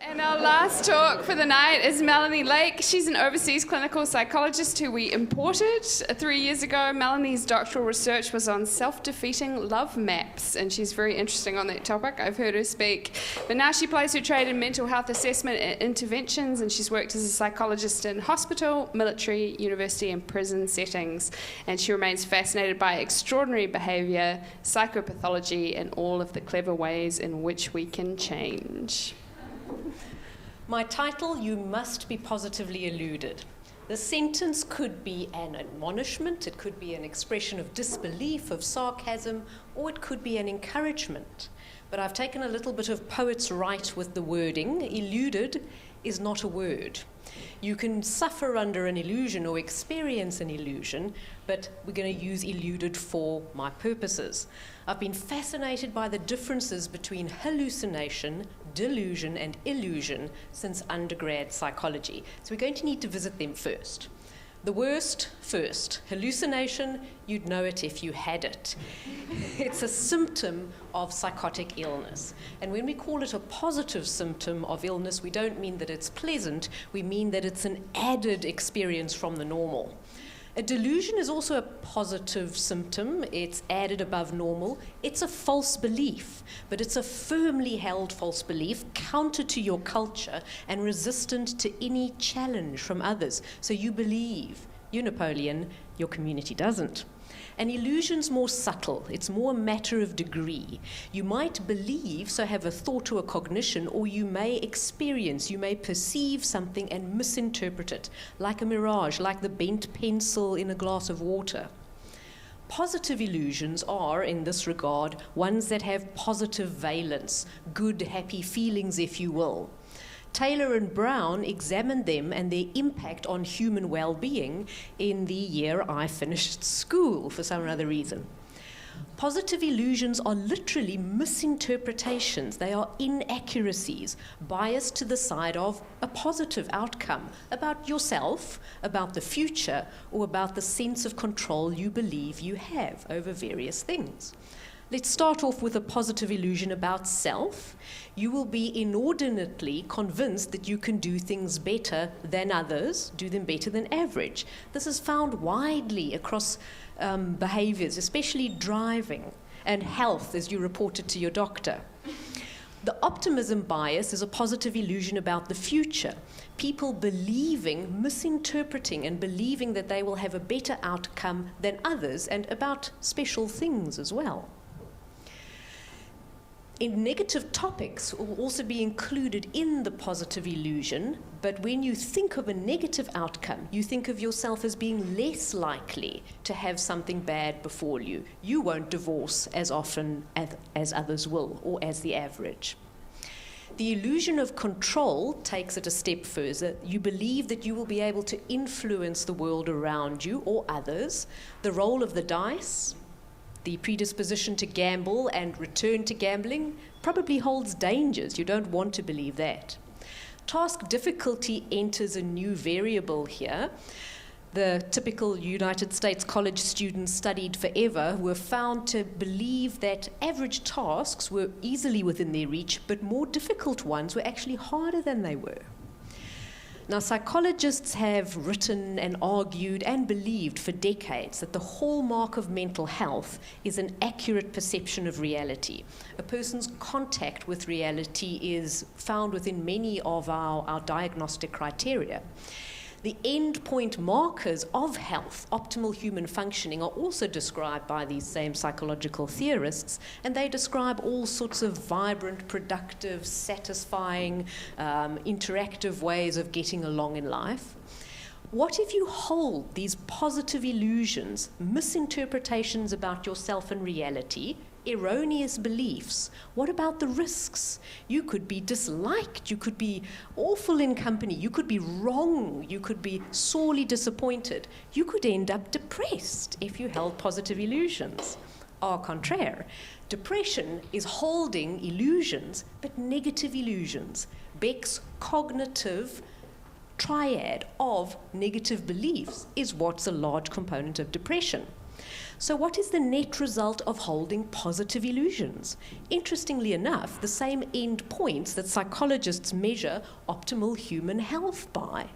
And our last talk for the night is Melanie Lake. She's an overseas clinical psychologist who we imported 3 years ago. Melanie's doctoral research was on self-defeating love maps, and she's very interesting on that topic. I've heard her speak. But now she plays her trade in mental health assessment and interventions, and she's worked as a psychologist in hospital, military, university, and prison settings. And she remains fascinated by extraordinary behaviour, psychopathology, and all of the clever ways in which we can change. My title, You Must Be Positively Illuded. The sentence could be an admonishment, it could be an expression of disbelief, of sarcasm, or it could be an encouragement. But I've taken a little bit of poet's right with the wording. Illuded is not a word. You can suffer under an illusion or experience an illusion, but we're going to use illuded for my purposes. I've been fascinated by the differences between hallucination, delusion, and illusion since undergrad psychology. So we're going to need to visit them first. The worst first. Hallucination, you'd know it if you had it. It's a symptom of psychotic illness. And when we call it a positive symptom of illness, we don't mean that it's pleasant, we mean that it's an added experience from the normal. A delusion is also a positive symptom. It's added above normal. It's a false belief, but it's a firmly held false belief, counter to your culture and resistant to any challenge from others. So you believe, you're Napoleon, your community doesn't. An illusion's more subtle. It's more a matter of degree. You might believe, so have a thought or a cognition, or you may experience, you may perceive something and misinterpret it, like a mirage, like the bent pencil in a glass of water. Positive illusions are, in this regard, ones that have positive valence, good, happy feelings, if you will. Taylor and Brown examined them and their impact on human well-being in the year I finished school for some other reason. Positive illusions are literally misinterpretations. They are inaccuracies, biased to the side of a positive outcome about yourself, about the future, or about the sense of control you believe you have over various things. Let's start off with a positive illusion about self. You will be inordinately convinced that you can do things better than others, do them better than average. This is found widely across behaviors, especially driving and health, as you reported to your doctor. The optimism bias is a positive illusion about the future. People believing, misinterpreting, and believing that they will have a better outcome than others, and about special things as well. In negative topics will also be included in the positive illusion, but when you think of a negative outcome, you think of yourself as being less likely to have something bad befall you. You won't divorce as often as others will, or as the average. The illusion of control takes it a step further. You believe that you will be able to influence the world around you or others. The role of the dice, the predisposition to gamble and return to gambling, probably holds dangers. You don't want to believe that. Task difficulty enters a new variable here. The typical United States college students studied forever were found to believe that average tasks were easily within their reach, but more difficult ones were actually harder than they were. Now, psychologists have written and argued and believed for decades that the hallmark of mental health is an accurate perception of reality. A person's contact with reality is found within many of our diagnostic criteria. The endpoint markers of health, optimal human functioning, are also described by these same psychological theorists, and they describe all sorts of vibrant, productive, satisfying, interactive ways of getting along in life. What if you hold these positive illusions, misinterpretations about yourself and reality, erroneous beliefs? What about the risks? You could be disliked, you could be awful in company, you could be wrong, you could be sorely disappointed, you could end up depressed if you held positive illusions. Au contraire, depression is holding illusions, but negative illusions. Beck's cognitive triad of negative beliefs is what's a large component of depression. So what is the net result of holding positive illusions? Interestingly enough, the same end points that psychologists measure optimal human health by.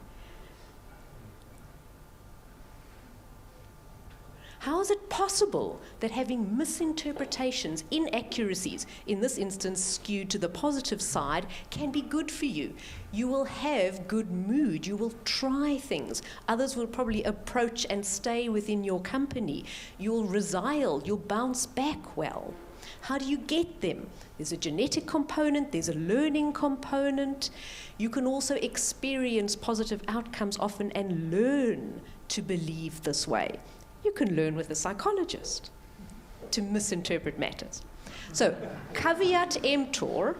How is it possible that having misinterpretations, inaccuracies, in this instance skewed to the positive side, can be good for you? You will have good mood, you will try things. Others will probably approach and stay within your company. You'll resile, you'll bounce back well. How do you get them? There's a genetic component, there's a learning component. You can also experience positive outcomes often and learn to believe this way. You can learn with a psychologist to misinterpret matters. So, caveat emptor,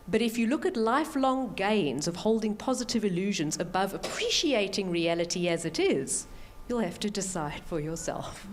but if you look at lifelong gains of holding positive illusions above appreciating reality as it is, you'll have to decide for yourself.